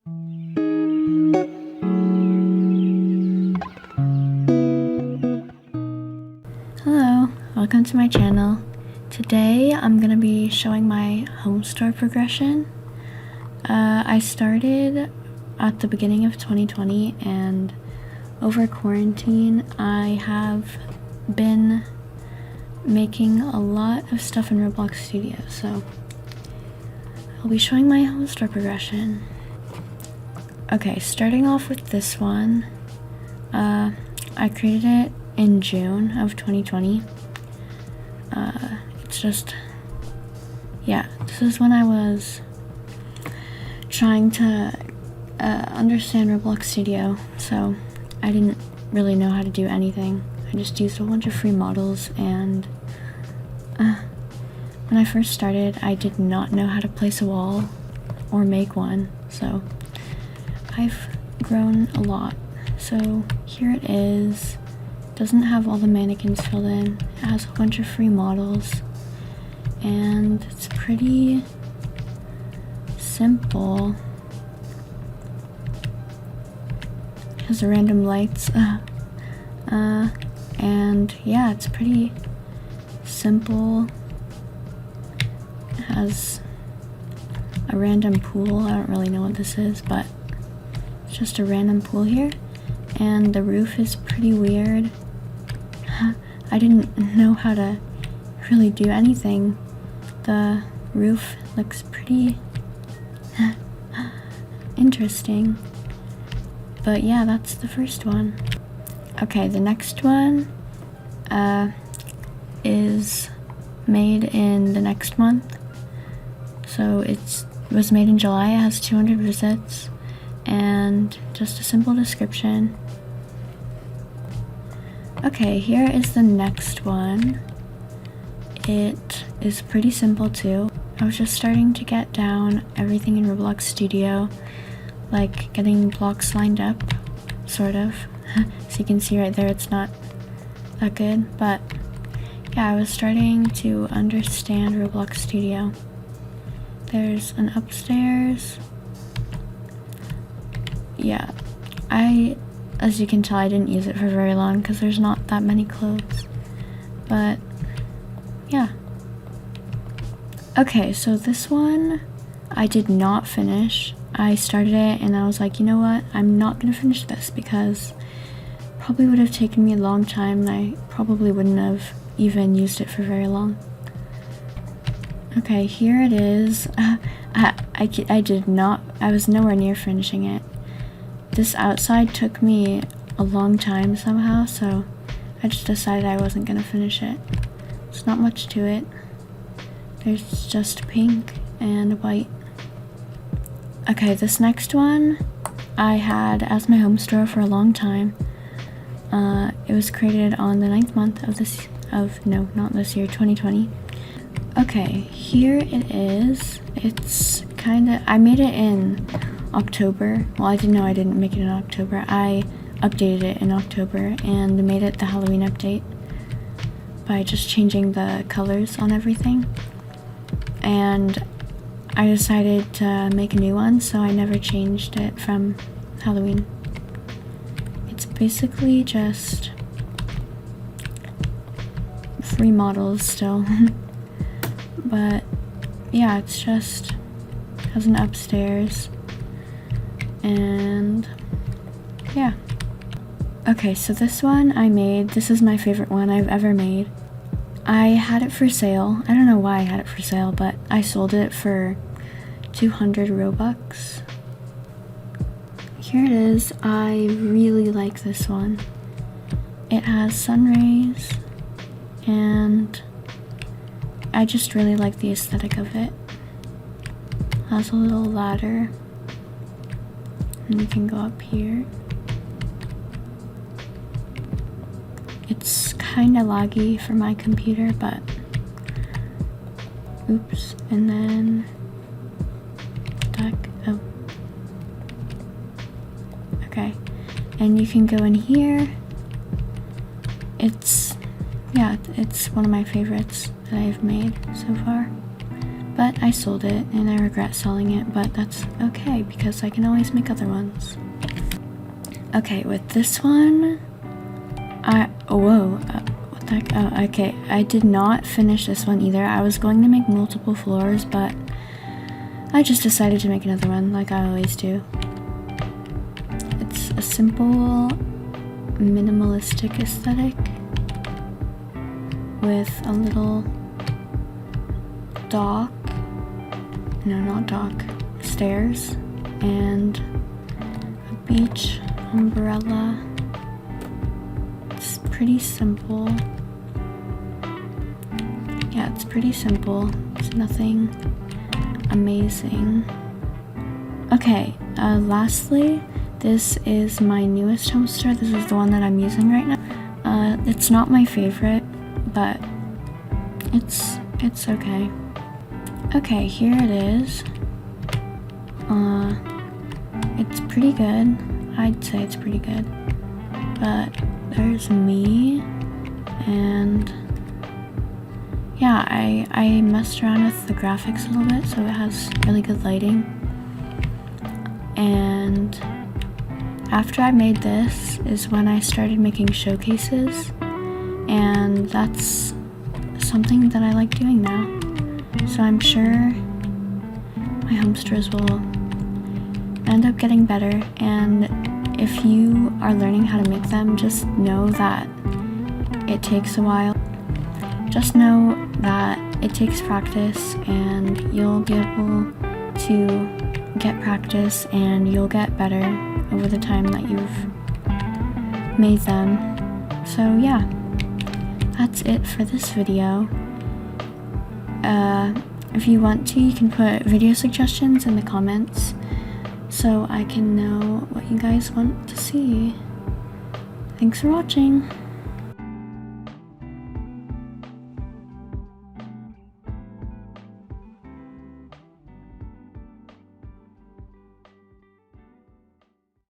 Hello, welcome to my channel. Today I'm going to be showing my Homestore progression. I started at the beginning of 2020 and over quarantine I have been making a lot of stuff in Roblox Studio, so I'll be showing my Homestore progression. Okay, starting off with this one, I created it in June of 2020. It's just, yeah, this is when I was trying to understand Roblox Studio, so I didn't really know how to do anything. I just used a bunch of free models, and when I first started, I did not know how to place a wall or make one, so I've grown a lot. So here it is. Doesn't have all the mannequins filled in. It has a bunch of free models, and it's pretty simple. It has random lights, and yeah, it's pretty simple. It has a random pool. I don't really know what this is, but it's just a random pool here, and the roof is pretty weird. I didn't know how to really do anything. The roof looks pretty interesting. But yeah, that's the first one. Okay, the next one is made in the next month. So it was made in July. It has 200 visits and just a simple description. Okay, here is the next one. It is pretty simple too. I was just starting to get down everything in Roblox Studio, like getting blocks lined up, sort of. So you can see right there it's not that good, but yeah, I was starting to understand Roblox Studio. There's an upstairs. Yeah, as you can tell, I didn't use it for very long because there's not that many clothes, but yeah. Okay, so this one I did not finish. I started it and I was like, you know what, I'm not gonna finish this because it probably would have taken me a long time and I probably wouldn't have even used it for very long. Okay, here it is. I was nowhere near finishing it. This outside took me a long time somehow, so I just decided I wasn't gonna finish it. There's not much to it. There's just pink and white. Okay, this next one I had as my home store for a long time. It was created on the 9th month of not this year, 2020. Okay, here it is. It's I made it in October. Well, I didn't know I didn't make it in October. I updated it in October and made it the Halloween update by just changing the colors on everything. And I decided to make a new one, so I never changed it from Halloween. It's basically just free models still. But yeah, it's just has an upstairs. And yeah. Okay, so this one I made. This is my favorite one I've ever made. I had it for sale. I don't know why I had it for sale, but I sold it for 200 Robux. Here it is. I really like this one. It has sun rays, and I just really like the aesthetic of it. It has a little ladder, and you can go up here. It's kind of laggy for my computer, but oops, and then okay, and you can go in here. It's one of my favorites that I've made so far. but I sold it and I regret selling it, but that's okay because I can always make other ones. Okay, with this one, what the heck? Oh, okay, I did not finish this one either. I was going to make multiple floors, but I just decided to make another one like I always do. It's a simple minimalistic aesthetic with a little stairs and a beach umbrella. It's pretty simple. Yeah, it's pretty simple. It's nothing amazing. Okay, lastly, this is my newest Homestore. This is the one that I'm using right now. It's not my favorite, but it's okay. Okay, here it is. It's pretty good. I'd say it's pretty good. But there's me, and yeah, I messed around with the graphics a little bit, so it has really good lighting. And after I made this is when I started making showcases, and that's something that I like doing now. So I'm sure my home stores will end up getting better, and if you are learning how to make them, just know that it takes a while. Just know that it takes practice, and you'll be able to get practice and you'll get better over the time that you've made them. So yeah, that's it for this video. If you want to, you can put video suggestions in the comments so I can know what you guys want to see. Thanks for watching.